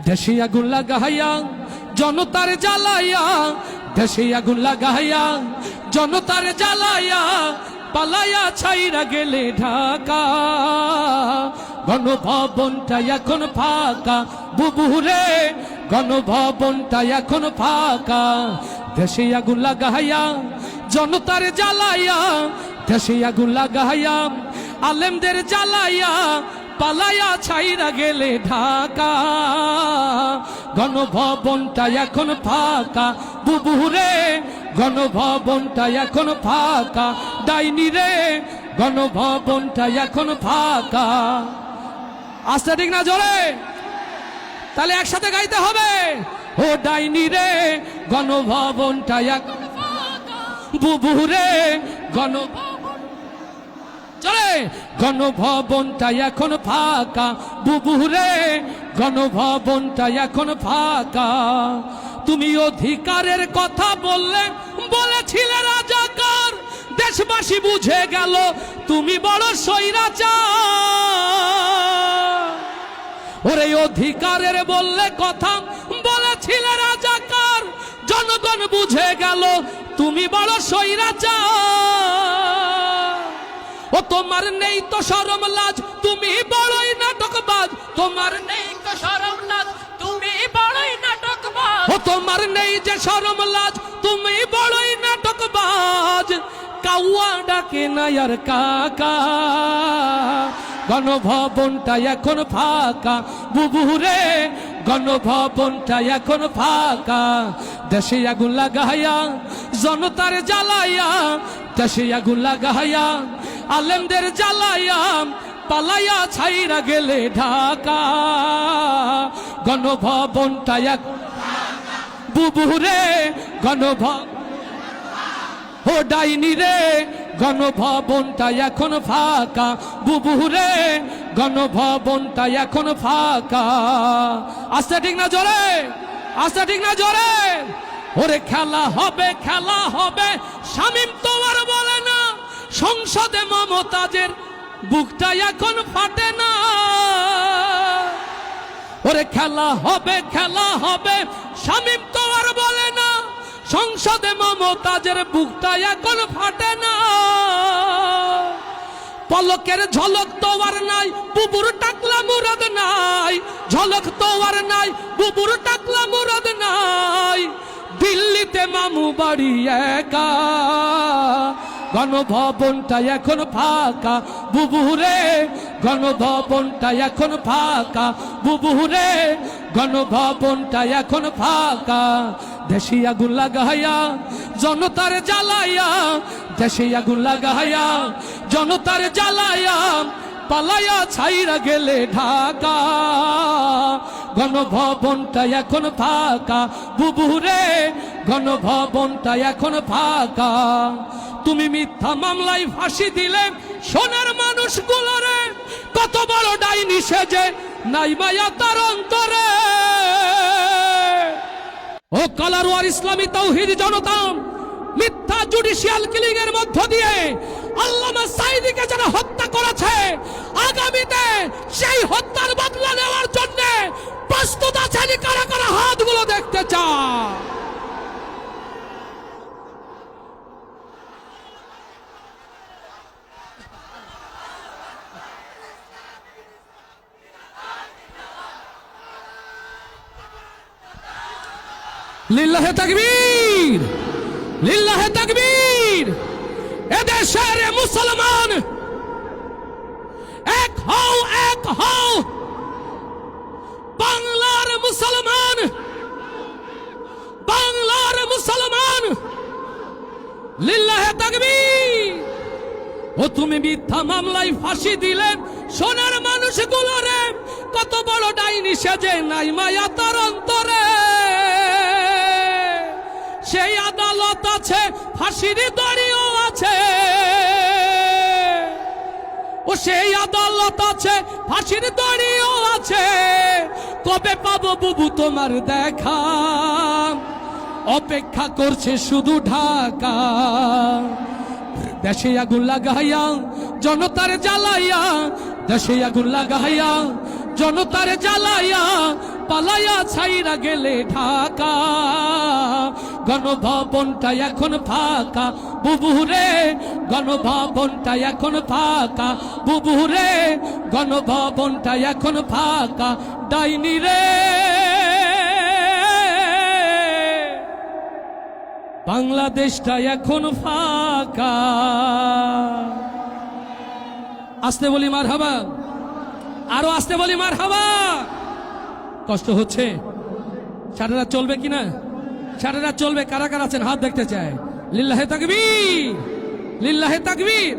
দেশে আগুন লাগাইয়া জনতার জ্বালাইয়া, দেশে আগুন লাগাইয়া জনতার জ্বালাইয়া, পালাইয়া ছাইরা গেলে ঢাকা। গণভবনটা এখন ফাঁকা বুবুরে, গণভবনটা এখন ফাঁকা। দেশে আগুন লাগাইয়া জনতার জ্বালাইয়া, দেশে আগুন লাগাইয়া আলেমদের জ্বালাইয়া, পালাইয়া ছাইরা গেলে ঢাকা। গণভবনটা এখন ফাঁকা বুবুরে, গণভবনটা এখন ফাঁকা। ডাইনি রে, গণভবনটা এখন ফাঁকা। আস্তে ঠিক না জোরে? তাহলে একসাথে গাইতে হবে। ও ডাইনি রে, গণভবনটা এখন ফাঁকা বুবুরে, চলে গণভবনটা এখন ফাঁকা বুবুরে, গণভবনটা এখন ফাঁকা। তুমি অধিকারের কথা বলেছিলে রাজাকার, দেশবাসী বুঝে গেল তুমি বড় স্বৈরাচার। ওরে অধিকারের কথা বলেছিলে রাজাকার, জনগণ বুঝে গেল তুমি বড় স্বৈরাচার। ও তোমার নেই তো শরম লাজ, তুমি বড়ই নাটকবাজ। তোমার নেই তো শরম লাজ, তুমি বড়ই নাটকবাজ। ও তোমার নেই যে শরম লাজ, তুমি বড়ই নাটকবাজ। কাউয়া ডাকে না আর কাকা। গণভবনটা এখন ফাঁকা বুবুরে, গণভবনটা এখন ফাঁকা। দেশে আগুন লাগাইয়া জনতার জ্বালাইয়া, দেশে আগুন লাগাইয়া আলেমদের জ্বালাইয়া, পালাইয়া ছাইরা গেলে ঢাকা। গণভবনটা এখন বুবুরে, গণভবন ও ডাইনি রে, গণভবনটা এখন ফাঁকা বুবুরে, গণভবনটা এখন ফাঁকা। আস্তে ঠিক না জোরে? আস্তে ঠিক না জোরে? ওরে খেলা হবে, খেলা হবে, শামীম তোমার বলে না। সংসদে মমতাজের বুকটা এখন ফাটে না। ওরে খেলা হবে, খেলা হবে, শামীম তোমার বলে না। সংসদে মমতাজের বুকটা এখন ফাটে না। পলকের ঝলক তো আর নাই, বুবুর টাকলা মুরাদ নাই। ঝলক তো আর নাই, বুবুর টাকলা মুরাদ নাই। দিল্লিতে মামু বাড়ি একা। গণভবনটা এখন ফাঁকা বুবুরে, গণভবনটা এখন ফাঁকা বুবুরে, গণভবনটা এখন ফাঁকা। দেশে আগুন লাগাইয়া জনতার জ্বালাইয়া, দেশে আগুন লাগাইয়া জনতার জ্বালাইয়া, পালাইয়া ছাইরা গেলে ঢাকা। গণভবনটা এখন ফাঁকা বুবুরে, গণভবনটা এখন ফাঁকা। তুমি মিথ্যা মামলায় ফাঁসি দিলে সোনার মানুষগুলোরে, কত বড় ডাইনি সেজে নাই মায়া তার অন্তরে। ও কালারওয়ার ইসলামী তাওহীদ জনতা, মিথ্যা জুডিশিয়াল কিলিং এর মধ্য দিয়ে আল্লামা সাঈদীকে যারা হত্যা করেছে, আগামীতে সেই হত্যার বদলা নেওয়ার জন্য প্রস্তুত আছেন কারা কারা? হাতগুলো দেখতে চায়। লিল্লাহে তাকবীর, লিল্লাহে তাকবীর। এদেশের মুসলমান এক হও, এক হও। বাংলার মুসলমান, বাংলার মুসলমান, লিল্লাহে তাকবীর। ও তুমি মিথ্যা মামলায় ফাঁসি দিলে সোনার মানুষগুলোরে, কত বড় ডাইনি সেজে নাই মায়া তার অন্তরে। সেই আদালত আছে, ফাঁসির দড়িও আছে। ও সেই আদালত আছে, ফাঁসির দড়িও আছে। কবে পাবো বুবু তোমার দেখা? অপেক্ষা করছে শুধু ঢাকা। দেশে আগুন লাগাইয়া জনতার জ্বালাইয়া, দেশে আগুন লাগাইয়া জনতার জ্বালাইয়া, পালায়া ছাইরা গেলে ঢাকা, গণভবনটা এখন ফাঁকা বুবুরে, গণভবনটা এখন ফাঁকা বুবুরে, গণভবনটা এখন ফাঁকা। ডাইনি রে বাংলাদেশটা এখন ফাঁকা। আস্তে বলি মারহাবা, আরো আস্তে বলি মারহাবা। কষ্ট হচ্ছে? সারা রাত চলবে কিনা? সারা রাত চলবে? কারা কারা আছেন হাত দেখতে চায়? লিল্লাহে তাকবীর, লিল্লাহে তাকবীর।